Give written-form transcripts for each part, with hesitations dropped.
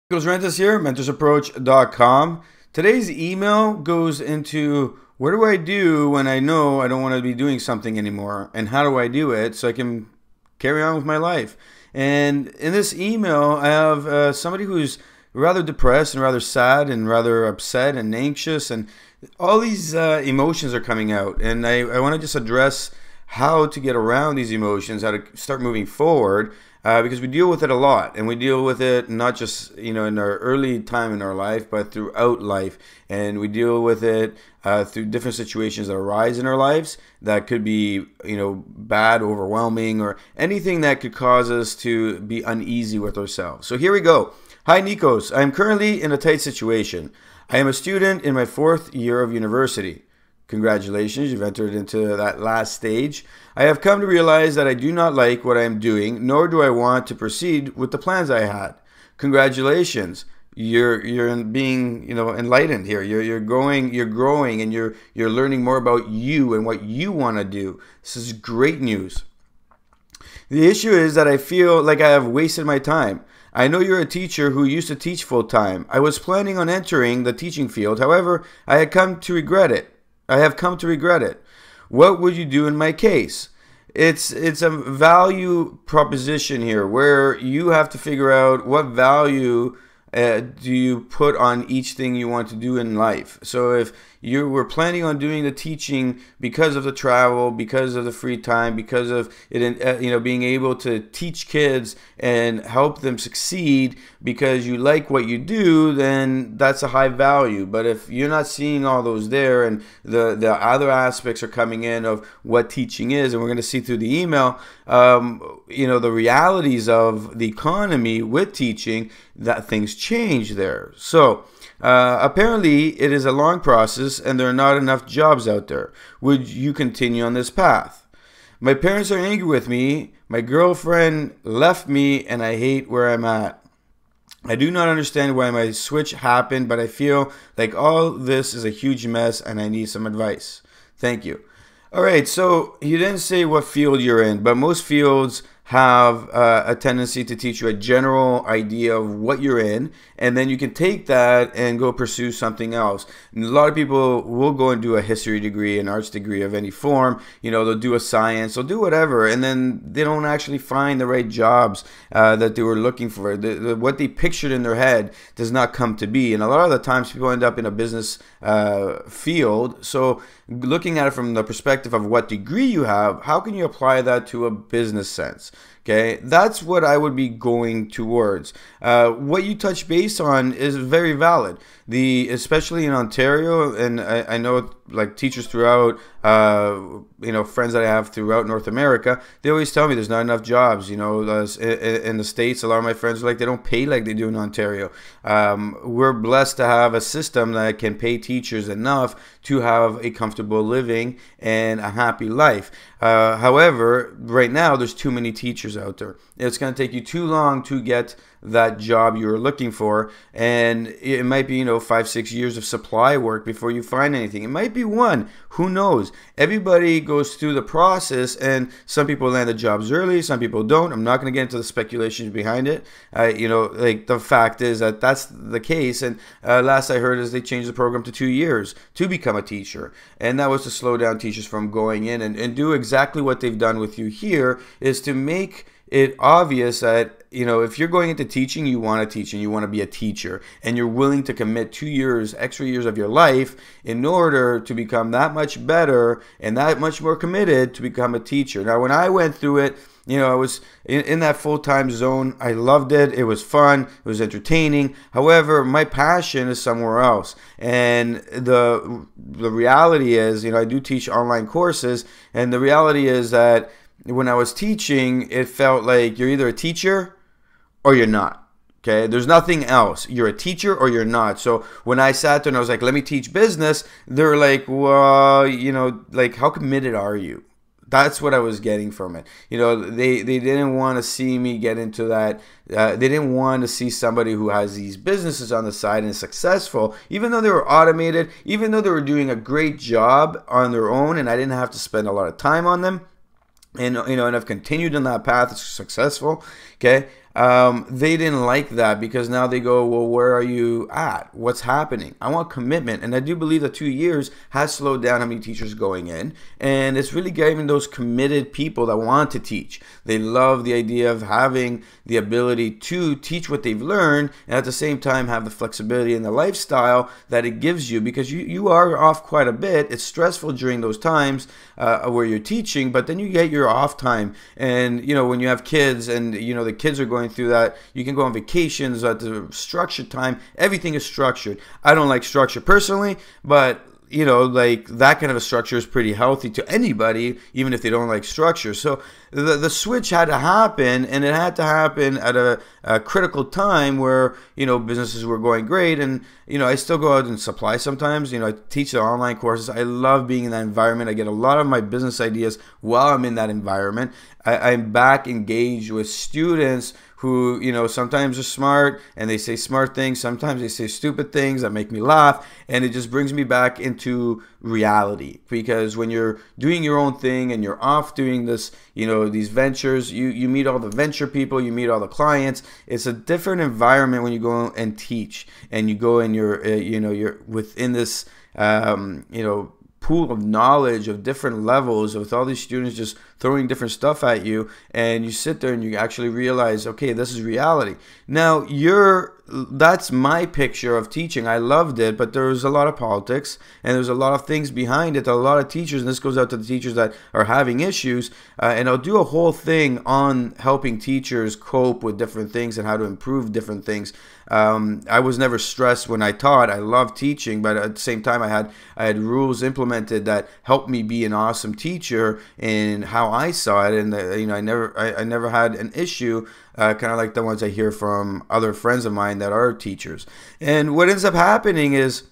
Nicholas Rentas here, mentorsapproach.com. Today's email goes into what do I do when I know I don't want to be doing something anymore, and how do I do it so I can carry on with my life. And in this email, I have somebody who's rather depressed and rather sad and rather upset and anxious, and all these emotions are coming out. And I want to just address how to get around these emotions, how to start moving forward, because we deal with it a lot, and we deal with it not just in our early time in our life, but throughout life, and we deal with it through different situations that arise in our lives that could be bad, overwhelming, or anything that could cause us to be uneasy with ourselves. So here we go. Hi Nikos, I am currently in a tight situation. I am a student in my 4th year of university. Congratulations, you've entered into that last stage. I have come to realize that I do not like what I am doing, nor do I want to proceed with the plans I had. Congratulations, you're being enlightened here. You're growing, and you're learning more about you and what you want to do. This is great news. The issue is that I feel like I have wasted my time. I know you're a teacher who used to teach full time. I was planning on entering the teaching field. However, I have come to regret it. What would you do in my case? It's a value proposition here where you have to figure out what value do you put on each thing you want to do in life. So if you were planning on doing the teaching because of the travel, because of the free time, because of it, being able to teach kids and help them succeed because you like what you do, then that's a high value. But if you're not seeing all those there, and the other aspects are coming in of what teaching is, and we're going to see through the email, the realities of the economy with teaching, that things change there. So apparently it is a long process and there are not enough jobs out there. Would you continue on this path? My parents are angry with me. My girlfriend left me and I hate where I'm at. I do not understand why my switch happened, but I feel like all this is a huge mess and I need some advice. Thank you. All right, so you didn't say what field you're in, but most fields have a tendency to teach you a general idea of what you're in, and then you can take that and go pursue something else. And a lot of people will go and do a history degree, an arts degree of any form. They'll do a science, they'll do whatever, and then they don't actually find the right jobs that they were looking for. What they pictured in their head does not come to be, and a lot of the times people end up in a business field. So looking at it from the perspective of what degree you have, how can you apply that to a business sense? Okay, that's what I would be going towards. What you touch base on is very valid. Especially in Ontario, and I know like teachers throughout, friends that I have throughout North America, they always tell me there's not enough jobs. In the States, a lot of my friends are like, they don't pay like they do in Ontario. We're blessed to have a system that can pay teachers enough to have a comfortable living and a happy life. However, right now there's too many teachers out there. It's going to take you too long to get that job you're looking for, and it might be 5-6 years of supply work before you find anything. It might be one, who knows. Everybody goes through the process, and some people land the jobs early, some people don't. I'm not going to get into the speculations behind it. Like the fact is that that's the case, and last I heard is they changed the program to 2 years to become a teacher, and that was to slow down teachers from going in and do exactly what they've done with you here, is to make it obvious that if you're going into teaching, you want to teach and you want to be a teacher, and you're willing to commit 2 years, extra years of your life in order to become that much better and that much more committed to become a teacher. Now, when I went through it, I was in that full-time zone. I loved it. It was fun. It was entertaining. However, my passion is somewhere else. And the reality is, I do teach online courses, and the reality is that when I was teaching, it felt like you're either a teacher or you're not. Okay, there's nothing else. You're a teacher or you're not. So when I sat there and I was like, let me teach business, they're like, well, like, how committed are you? That's what I was getting from it. They didn't want to see me get into that. They didn't want to see somebody who has these businesses on the side and is successful, even though they were automated, even though they were doing a great job on their own, and I didn't have to spend a lot of time on them. And I've continued on that path. It's successful. Okay, they didn't like that, because now they go, well, where are you at? What's happening? I want commitment. And I do believe that 2 years has slowed down how many teachers going in. And it's really giving those committed people that want to teach. They love the idea of having the ability to teach what they've learned, and at the same time have the flexibility and the lifestyle that it gives you, because you are off quite a bit. It's stressful during those times where you're teaching, but then you get your off time. And when you have kids, and the kids are going through that, you can go on vacations at the structured time. Everything is structured. I don't like structure personally, but like that kind of a structure is pretty healthy to anybody, even if they don't like structure. So the switch had to happen, and it had to happen at a critical time where, businesses were going great. And, I still go out and supply sometimes. I teach the online courses. I love being in that environment. I get a lot of my business ideas while I'm in that environment. I'm back engaged with students who, sometimes are smart and they say smart things. Sometimes they say stupid things that make me laugh. And it just brings me back into reality, because when you're doing your own thing and you're off doing this, these ventures, you meet all the venture people, you meet all the clients. It's a different environment when you go and teach, and you go and you're within this, pool of knowledge of different levels, with all these students just throwing different stuff at you, and you sit there and you actually realize, okay, this is reality. Now that's my picture of teaching. I loved it, but there's a lot of politics, and there's a lot of things behind it. A lot of teachers, and this goes out to the teachers that are having issues, and I'll do a whole thing on helping teachers cope with different things and how to improve different things. I was never stressed when I taught. I loved teaching, but at the same time, I had rules implemented that helped me be an awesome teacher in how I saw it. And I never had an issue, kind of like the ones I hear from other friends of mine that are teachers. And what ends up happening is,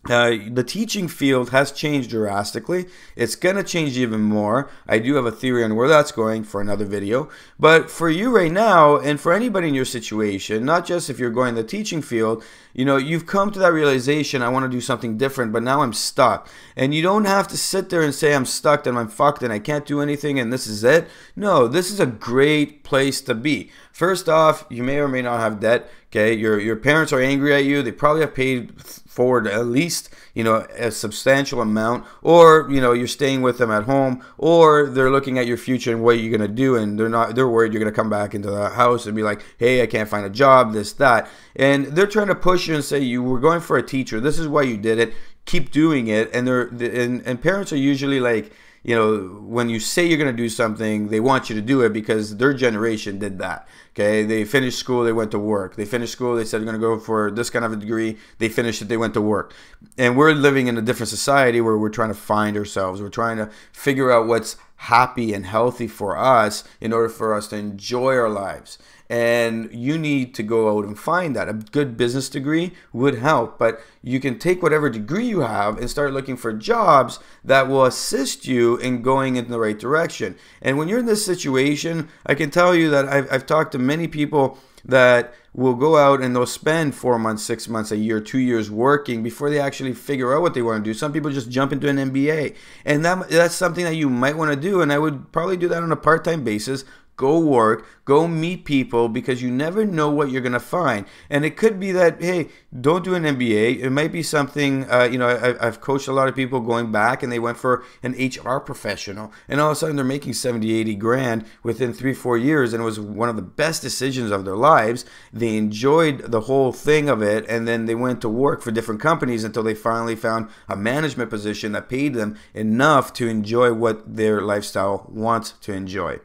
the teaching field has changed drastically. It's going to change even more. I do have a theory on where that's going for another video. But for you right now, and for anybody in your situation, not just if you're going the teaching field, you've come to that realization, I want to do something different, but now I'm stuck. And you don't have to sit there and say, I'm stuck and I'm fucked and I can't do anything and this is it. No, this is a great place to be. First off, you may or may not have debt. Okay, your parents are angry at you. They probably have paid forward at least, a substantial amount, or, you're staying with them at home, or they're looking at your future and what you're going to do, and they're worried you're going to come back into the house and be like, hey, I can't find a job, this, that. And they're trying to push you and say, you were going for a teacher. This is why you did it. Keep doing it. And and parents are usually like, when you say you're going to do something, they want you to do it because their generation did that. Okay, they finished school, they went to work. They finished school, they said they're going to go for this kind of a degree. They finished it, they went to work. And we're living in a different society where we're trying to find ourselves. We're trying to figure out what's happy and healthy for us in order for us to enjoy our lives. And you need to go out and find that. A good business degree would help, but you can take whatever degree you have and start looking for jobs that will assist you in going in the right direction. And when you're in this situation, I can tell you that I've talked to many people that will go out and they'll spend 4 months, 6 months, a year, 2 years working before they actually figure out what they want to do. Some people just jump into an MBA, and that's something that you might want to do, and I would probably do that on a part-time basis. Go work, go meet people, because you never know what you're going to find. And it could be that, hey, don't do an MBA. It might be something, I've coached a lot of people going back and they went for an HR professional. And all of a sudden they're making 70, 80 grand within 3-4 years. And it was one of the best decisions of their lives. They enjoyed the whole thing of it. And then they went to work for different companies until they finally found a management position that paid them enough to enjoy what their lifestyle wants to enjoy.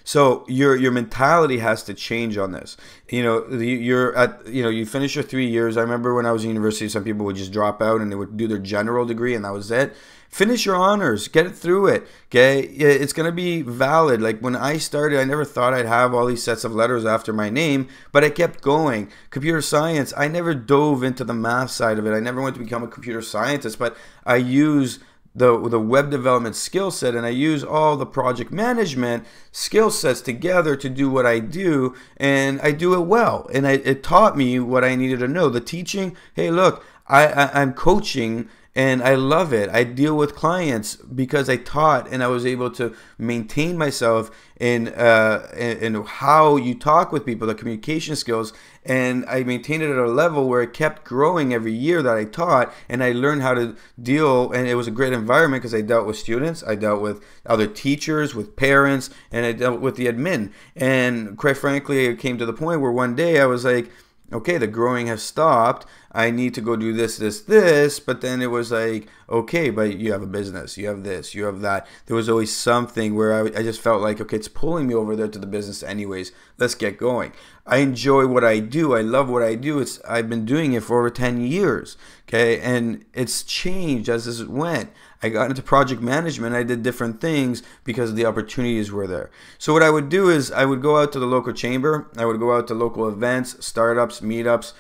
So your mentality has to change on this. You finish your 3 years. I remember when I was in university, some people would just drop out and they would do their general degree and that was it. Finish your honors, get it through it. Okay, it's gonna be valid. Like when I started, I never thought I'd have all these sets of letters after my name, but I kept going. Computer science, I never dove into the math side of it. I never went to become a computer scientist, but I use the web development skill set, and I use all the project management skill sets together to do what I do, and I do it well. And it taught me what I needed to know. The teaching, hey, look, I'm coaching, and I love it. I deal with clients because I taught and I was able to maintain myself in how you talk with people, the communication skills, and I maintained it at a level where it kept growing every year that I taught, and I learned how to deal, and it was a great environment because I dealt with students, I dealt with other teachers, with parents, and I dealt with the admin. And quite frankly, it came to the point where one day I was like, okay, the growing has stopped. I need to go do this, this, this. But then it was like, okay, but you have a business, you have this, you have that. There was always something where I just felt like, okay, it's pulling me over there to the business anyways. Let's get going. I enjoy what I do. I love what I do. I've been doing it for over 10 years. Okay. And it's changed as it went. I got into project management. I did different things because the opportunities were there. So what I would do is I would go out to the local chamber. I would go out to local events, startups, meetups,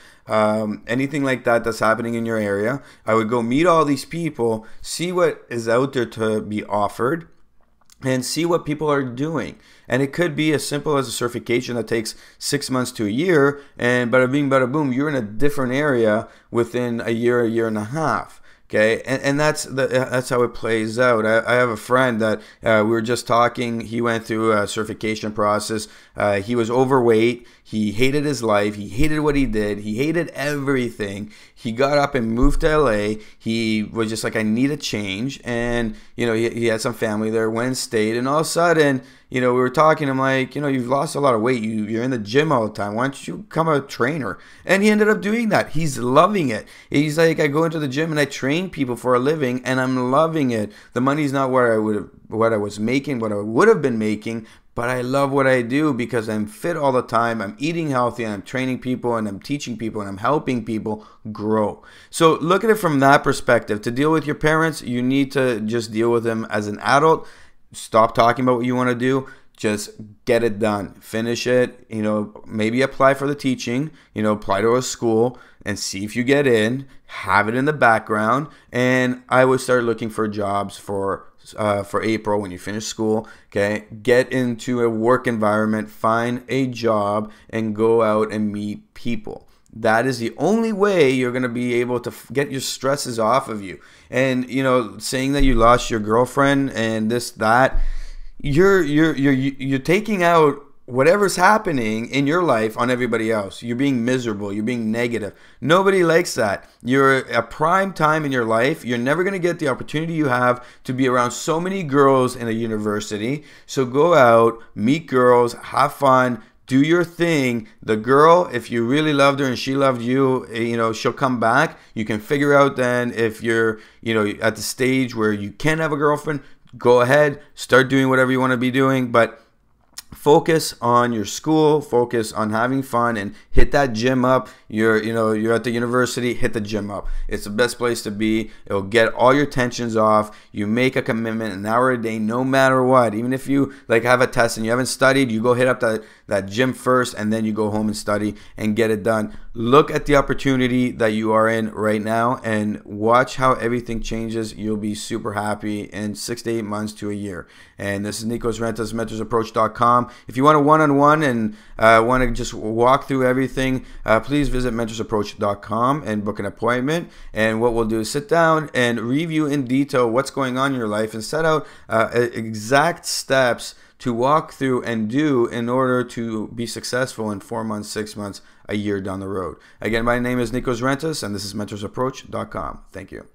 anything like that that's happening in your area. I would go meet all these people, see what is out there to be offered, and see what people are doing. And it could be as simple as a certification that takes 6 months to a year, and bada bing, bada boom, you're in a different area within a year and a half. Okay, and that's how it plays out. I have a friend that we were just talking. He went through a certification process. He was overweight. He hated his life. He hated what he did. He hated everything. He got up and moved to LA. He was just like, I need a change. And, you know, he had some family there, went and stayed. And all of a sudden, you know, we were talking. I'm like, you know, you've lost a lot of weight. You're in the gym all the time. Why don't you become a trainer? And he ended up doing that. He's loving it. He's like, I go into the gym and I train people for a living, and I'm loving it. The money's not what I was making, what I would have been making, but I love what I do because I'm fit all the time. I'm eating healthy, and I'm training people, and I'm teaching people, and I'm helping people grow. So look at it from that perspective. To deal with your parents, you need to just deal with them as an adult. Stop talking about what you want to do. Just get it done. Finish it. You know, maybe apply for the teaching. You know, apply to a school and see if you get in. Have it in the background. And I would start looking for jobs for April when you finish school. Okay, get into a work environment, find a job, and go out and meet people. That is the only way you're going to be able to get your stresses off of you. And, you know, saying that you lost your girlfriend and this, that, you're taking out whatever's happening in your life on everybody else. You're being miserable. You're being negative. Nobody likes that. You're a prime time in your life. You're never going to get the opportunity you have to be around so many girls in a university. So go out, meet girls, have fun, do your thing. The girl, if you really loved her and she loved you, you know, she'll come back. You can figure out then if you're, you know, at the stage where you can have a girlfriend, go ahead, start doing whatever you want to be doing. But focus on your school, focus on having fun, and hit that gym up. You're at the university, hit the gym up. It's the best place to be. It'll get all your tensions off. You make a commitment, an hour a day, no matter what. Even if you like have a test and you haven't studied, you go hit up that gym first, and then you go home and study and get it done. Look at the opportunity that you are in right now and watch how everything changes. You'll be super happy in 6 to 8 months to a year. And this is Nikos Rentas, mentorsapproach.com. If you want a one-on-one and want to just walk through everything, please visit mentorsapproach.com and book an appointment. And what we'll do is sit down and review in detail what's going on in your life and set out exact steps to walk through and do in order to be successful in 4 months, 6 months, a year down the road. Again, my name is Nikos Rentas, and this is mentorsapproach.com. Thank you.